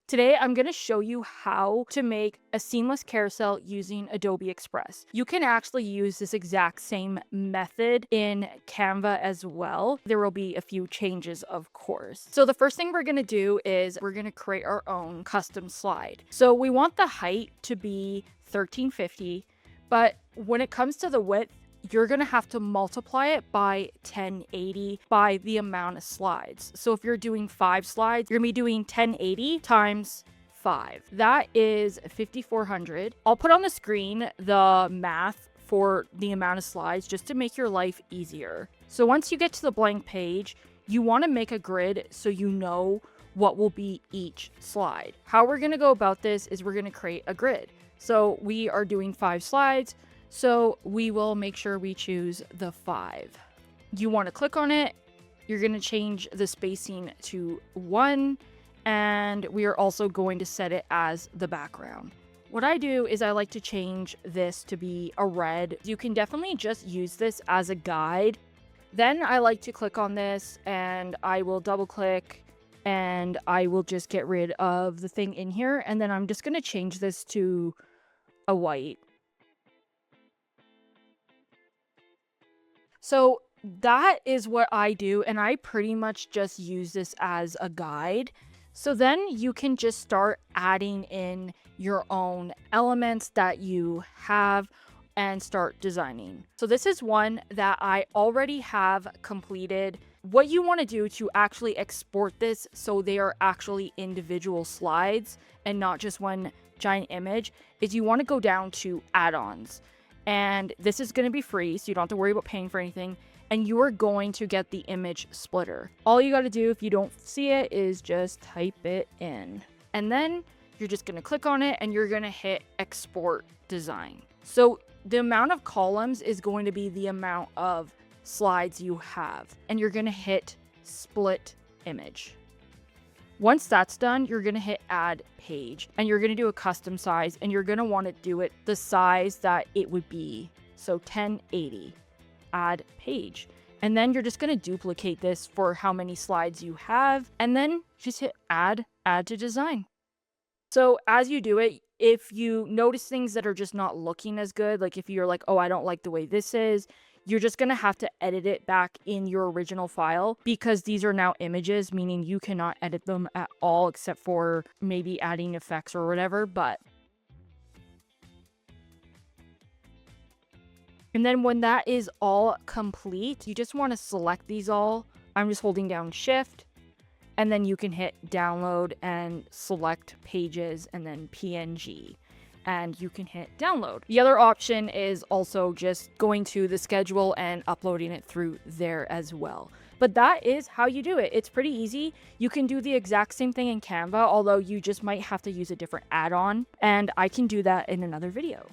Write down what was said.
Today, I'm going to show you how to make a seamless carousel using Adobe Express. You can actually use this exact same method in Canva as well. There will be a few changes, of course. So the first thing we're going to do is we're going to create our own custom slide. So we want the height to be 1350, but when it comes to the width, you're going to have to multiply it by 1080 by the amount of slides. So if you're doing 5 slides, you're going to be doing 1080 times 5. That is 5,400. I'll put on the screen the math for the amount of slides just to make your life easier. So once you get to the blank page, you want to make a grid so you know what will be each slide. How we're going to go about this is we're going to create a grid. So we are doing 5 slides. So we will make sure we choose the 5. You want to click on it. You're going to change the spacing to 1. And we are also going to set it as the background. What I do is I like to change this to be a red. You can definitely just use this as a guide. Then I like to click on this and I will double click and I will just get rid of the thing in here. And then I'm just going to change this to a white. So that is what I do, and I pretty much just use this as a guide. So then you can just start adding in your own elements that you have and start designing. So this is one that I already have completed. What you want to do to actually export this so they are actually individual slides and not just one giant image is you want to go down to add-ons. And this is going to be free, so you don't have to worry about paying for anything. And you are going to get the image splitter. All you got to do if you don't see it is just type it in. And then you're just going to click on it and you're going to hit export design. So the amount of columns is going to be the amount of slides you have. And you're going to hit split image. Once that's done, you're going to hit add page and you're going to do a custom size and you're going to want to do it the size that it would be. So 1080, add page. And then you're just going to duplicate this for how many slides you have and then just hit add to design. So as you do it, if you notice things that are just not looking as good, like if you're like, oh, I don't like the way this is, you're just going to have to edit it back in your original file because these are now images, meaning you cannot edit them at all except for maybe adding effects or whatever. And then when that is all complete, you just want to select these all. I'm just holding down Shift and then you can hit download and select pages and then PNG. And you can hit download. The other option is also just going to the schedule and uploading it through there as well. But that is how you do it. It's pretty easy. You can do the exact same thing in Canva, although you just might have to use a different add-on. And I can do that in another video.